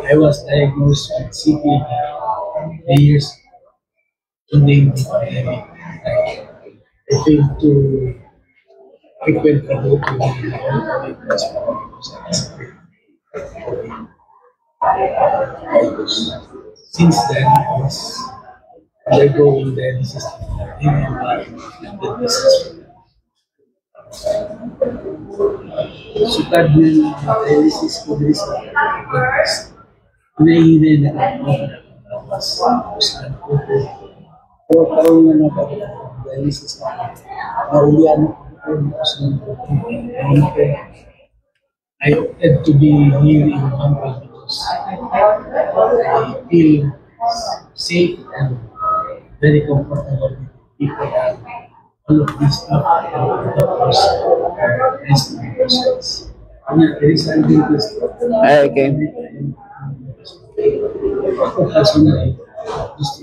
I was diagnosed with CP years in the pandemic. I failed to frequently go to the hospital because I was since then, I was undergoing dialysis and the disease. Sukad ng dialysis ko din sa hinahinay na ako pero parang na dialysis ko naulian I opted to be here in Bangkok because I feel safe and very comfortable with people and all of this stuff and doctors are nice persons. There is something to Okay.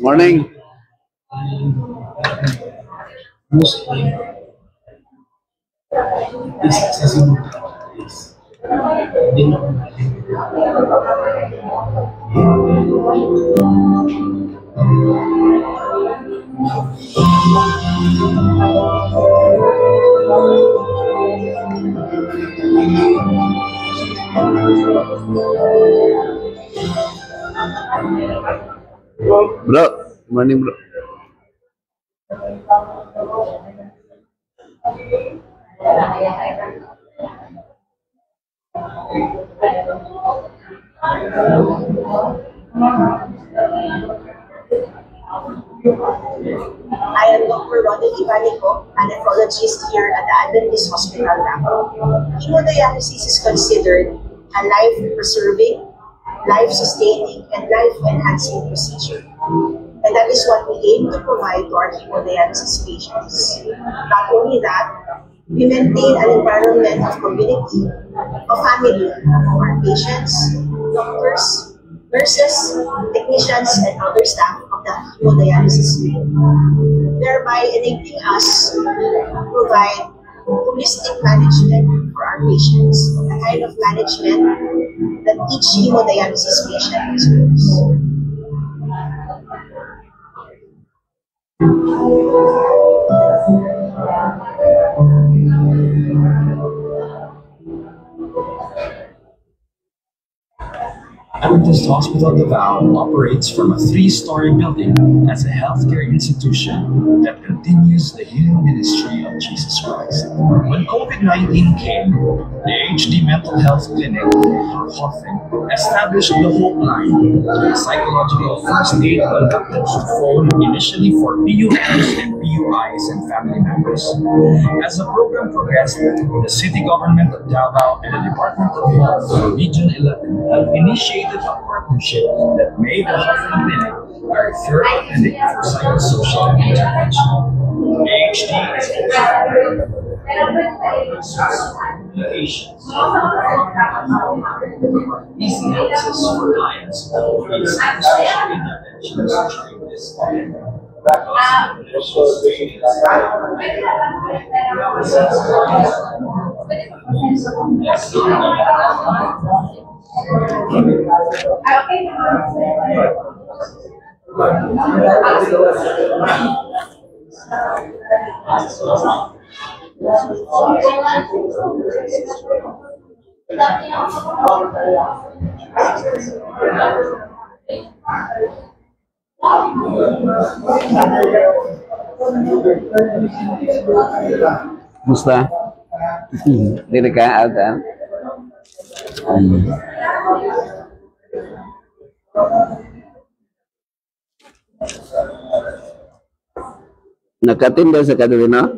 Morning. Mostly is accessible is Bro, morning bro. I am Dr. Rodney Ibanico, a nephrologist here at the Adventist Hospital, Davao. Hemodialysis is considered a life-preserving, life-sustaining, and life-enhancing procedure. And that is what we aim to provide to our hemodialysis patients. Not only that, we maintain an environment of community, of family, of our patients, doctors, nurses, technicians, and other staff of the hemodialysis unit, thereby enabling us to provide holistic management for our patients, the kind of management that each hemodialysis patient deserves. Adventist Hospital Davao operates from a 3-story building as a healthcare institution that continues the healing ministry of Jesus Christ. When COVID-19 came, the HD Mental Health Clinic, or HOFIN, established the Hope Line, a psychological first aid conducted through phone initially for PUMs and PUIs and family members. As the program progressed, the city government of Davao and the Department of Health, Region 11, have initiated a partnership that made the HOFIN Clinic a referral clinic for psychosocial intervention. HD is easy access for clients who need psychosocial interventions during this time. Musta? Dili ka ata. Nakatinda sa kadulina?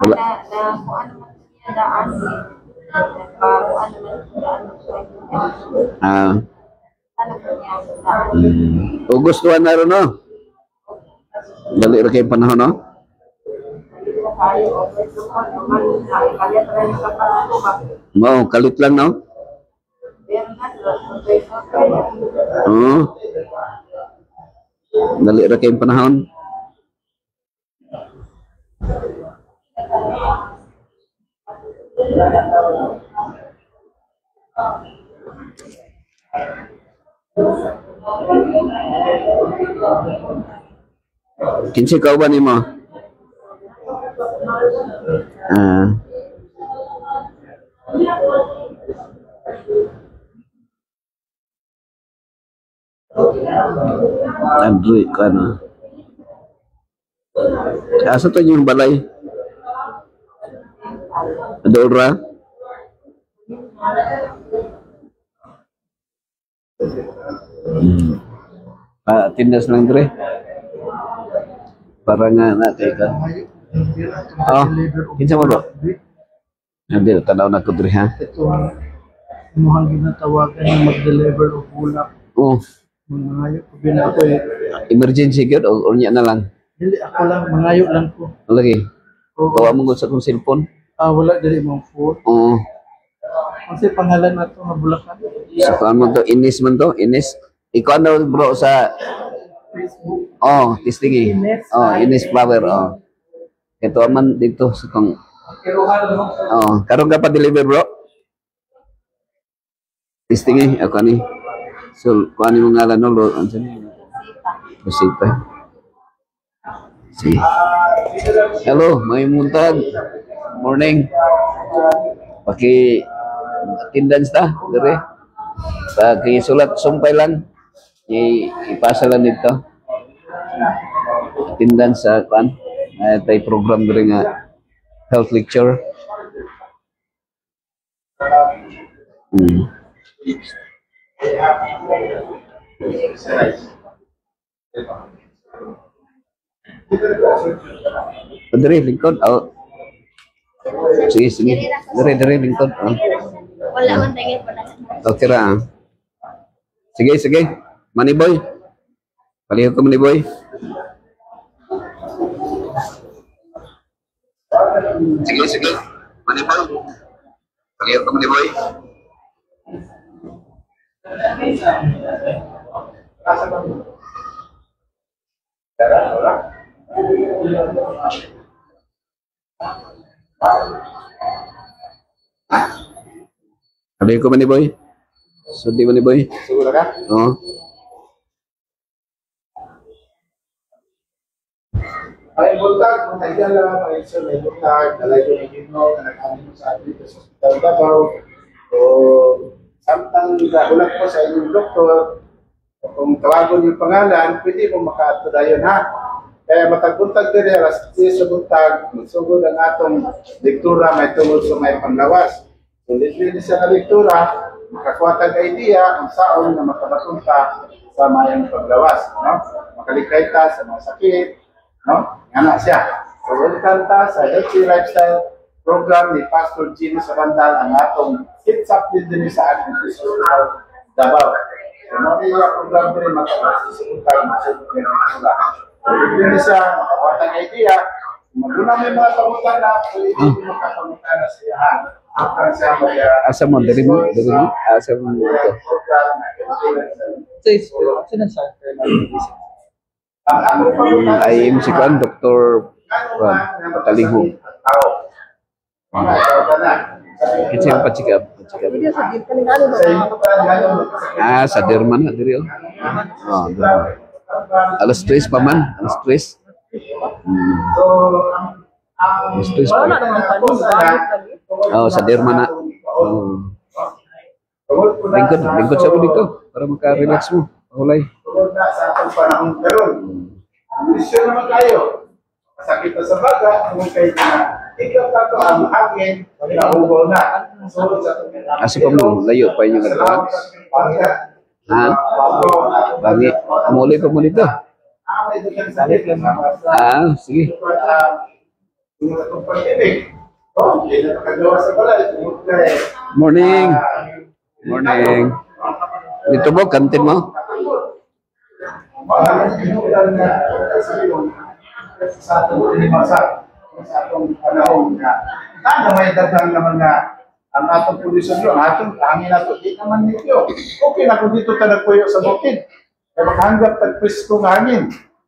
Wala. Kung ano man siya daan, bago ano man siya daan siya. Ah. Ano po niya daan. Gustuhan na ron, no? Dali rin kayo panahon, no? Tayo, overlookan naman, kalit rin sa pagkuha. Mau, kalit lang, no? Pero nga, kaya Oo. Dali rin kayo panahon. Kinsi kau ba nimo? Ah. Android ka na. Asa to yung balay? Adora? Tindas lang dre. Para nga natin ka. Oh, kinsa mo bro? Hindi, tanaw na ko dre ha. Ito mukhang ginatawagan na mag-deliver o bulak. Oh, Mangayo ko bina ako eh. emergency gyud o nya na lang. Dili ako lang, mangayo lang ko. Lagi. Oo. Kawa mo sa kong cellphone. Wala dili mong phone. Oo. Kasi pangalan na ito, nga Bulacan. Sa kuan mo to, Inis man to, Inis. Ikaw ano bro sa oh, tistingi. Oh, Inis flower oh. Ito man dito sa kong oh, karon ka pa deliver bro. Tistingi ako ni. So, kuan mo ngalan no, Lord, ansa ni? Rosita. Sige. Hello, may muntag. Morning. Paki attendance ta, dire. Paki sulat sumpay lang. Ipasa lang dito. Attendance sa kan. Tay program dire nga health lecture. Dire lingkod. Oh. Sige, sige. Dire lingkod. Oh. wala man tingin pa na. Okay ra. Sige, sige. Money boy. Paliho ko money boy. Sige, sige. Money boy. Paliho ko money boy. Paliho ko money boy. Sudi money boy. Siguro ka? Oo. May buntag, mga kailan, mga isa may buntag, dalay ko ng gino, na nagkamin sa atin sa Hospital Davao. O samtang nagulat po sa inyong doktor, kung tawagon yung pangalan, pwede mo makatudayon ha. Kaya matagbuntag din, alas 10 sa buntag, magsugod ang atong lektura, may tungod sa may panglawas. Kung hindi siya na lektura, makakuha tag idea ang saon na makabatunta sa mayang paglawas. No? Makalikay ta sa mga sakit, no? Nga siya. So, welcome ta sa Healthy Lifestyle Program ni Pastor Gino Sabandal ang atong hit-up din sa ating Hospital Davao. So, mga program din makakasisuntag sa pagkakasula. So, hindi siya makawatang idea. Maguna may mga pamutan na, pwede makapamutan na siya. Akan siya Asa mo dari mo, asa mo ito. I am si Kwan, Dr. Taliho. Kasi yung pachikap. Ah, sa Derman na diri oh. Oh, Derman. Alas 3 pa man, alas 3. So, ang Alas 3 pa. Wala naman pa rin. Bakit lagi? Oh, sa Derma na. Oh. Lingkod sa mo dito para maka-relax mo. Hulay. Tungod na sa atong panahon karon. Isyo naman kayo. Sakit na sa baga, kung kayo na ikaw tato ang hangin, nahugaw na. So, sa Asa pa mo, layo pa inyong katuan. Ha? Bangi. Amuli pa mo dito. Ah, sige. Morning. Morning. Dito mo, kantin mo? Sa atong panahon na may daghang naman nga ang atong polusyon yun, atong hangin nato, di naman nito. Okay na kung dito ka nagpuyo sa bukid. Kaya maghanggap tagpresko ng hangin,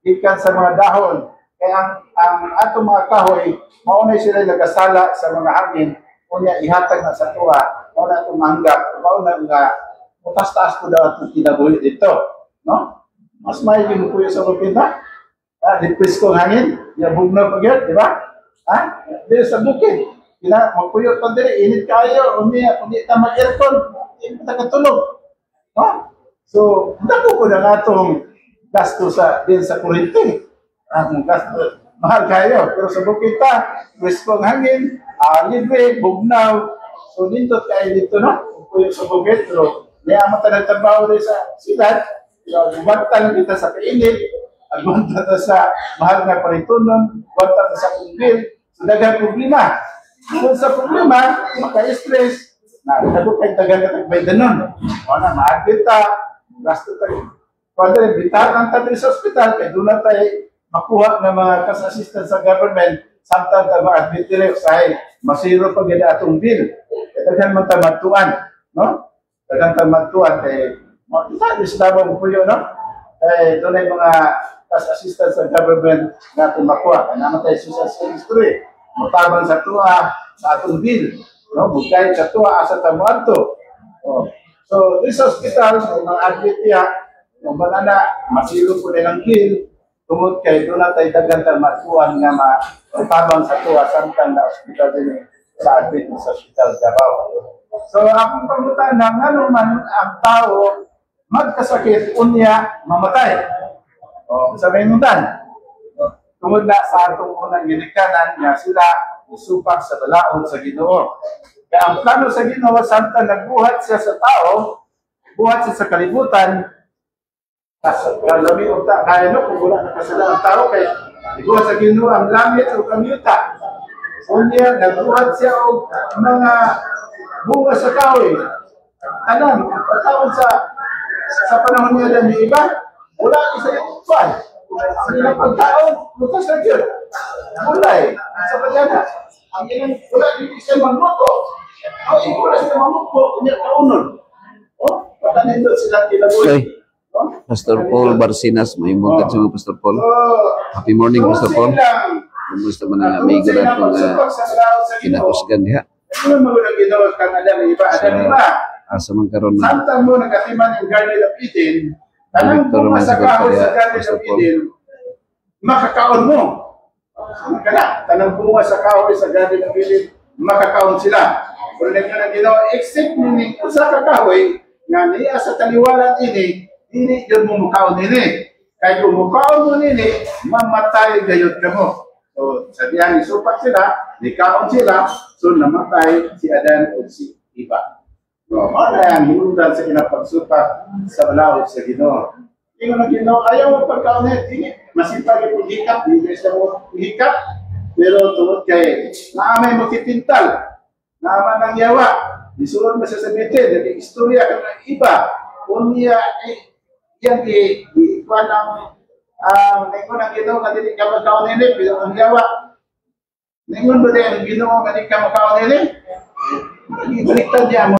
ikan sa mga dahon. Kaya ang atong mga kahoy, maunay sila nagasala sa mga hangin, kunya ihatag na sa tuwa, mauna itong mahanggap, mauna nga, mutas-taas ko daw atong kinabuhi dito. No? Mas may ginupuyo sa bukid na. Presko ng hangin, yabog na pag-yun, di ba? Dito sa bukid. Magpuyo pa diri, init kayo, hindi na mag-aircon, hindi na katulog. No? So, dako ko na nga itong gasto din sa kurente. Ang gasto, mahal kayo. Pero sa bukid ta, presko ng hangin, libre, bugnaw. So, nindot kayo dito, no? Magpuyo sa bukid, pero mata na trabaho rin sa silad. Bumagta lang kita sa kainit, agwanta ta sa mahal na paritunon, agwanta ta sa kungbil, so daghang problema. Kung sa problema, maka-stress, nagkado kay tagal na tagbay danon. Wala, ma-admit ta, gasto tayo. Kung bitakan ta sa ospital, kaya doon na tayo makuha ng mga kas-assistant sa government, samtang ta ma-admit nila usahay, masiro pag yun atong bill. Kaya daghang magtamatuan, no? Daghang tamatuan, kaya istabang po yun, no? Kaya doon ay mga kas-assistant sa government na tumakuha. Kaya naman tayo social history. Mutabang sa tuwa sa atong bill. No? Bugay sa tuwa sa tamuanto. Oh. So, this hospital, mga admit niya, yung banana, masilo po nilang bill, tungod kay doon na tayo dagang tamatuan nga mutabang sa tuwa samtang na hospital din sa admit sa hospital Davao. So, akong pangutan na nga naman ang tao magkasakit, unya, mamatay. O, sabihin mo dan. Tungod na sa atong unang ginikanan nga sila isupak sa balaod sa Ginoo. Kaya ang plano sa Ginoo, samtang nagbuhat siya sa tao, buhat siya sa kalibutan, kalami o kaya no, kung wala nakasala ang tao, kaya nagbuhat sa Ginoo ang langit o kamyuta. Unya, nagbuhat siya o mga bunga sa kahoy. Tanan, patawad sa panahon niya ng iba, wala isa yung tuwan. Ang ilang pagkaon, lutas na yun. Mulay, sa padyana. Ang ilang, wala yung isa magluto. Ang wala sila magluto, kanya kaunon. Patanin doon sila kinabuhi. Pastor Paul Barsinas, may mungkat sa mga Pastor Paul. Happy morning, Pastor Paul. Kumusta man ang amigo na itong kinakusgan diha. Ano mo nang ginawa kang Adam iba? Adam iba. Asa man karon na. Samtang mo nagkatiman yung Garden of Eden, tanang bunga sa kahoy sa Garden of Eden, makakaon mo. Tanang bunga sa kahoy sa Garden of Eden, makakaon sila. Kung nang ginawa, except nini, sa kakahoy, nga niya sa taliwalan ini, hindi yun mo mukaon nini. Kaya kung mukaon mo nini, mamatay gayot ka mo. So, sabihan, isupak sila, nikaon sila, so namatay si Adan o si Eva. So, ano yan, hinundan sa kinapagsupak sa balaod sa Ginoo. Hindi mo na Ginoo, ayaw mo pagkaunit, masipag yung hikap, hindi siya mo hikap, pero tungod kay, naamay mo titintal, naaman ng yawa, isulod mo sa sabitin, naging istorya ka ng iba, kung niya, yan ikuan ang ningon ang Ginoo nga dili ka magkaunili, pero ang yawa, ningon ba din ang Ginoo nga dili ka magkaunili? Baliktad niya mo.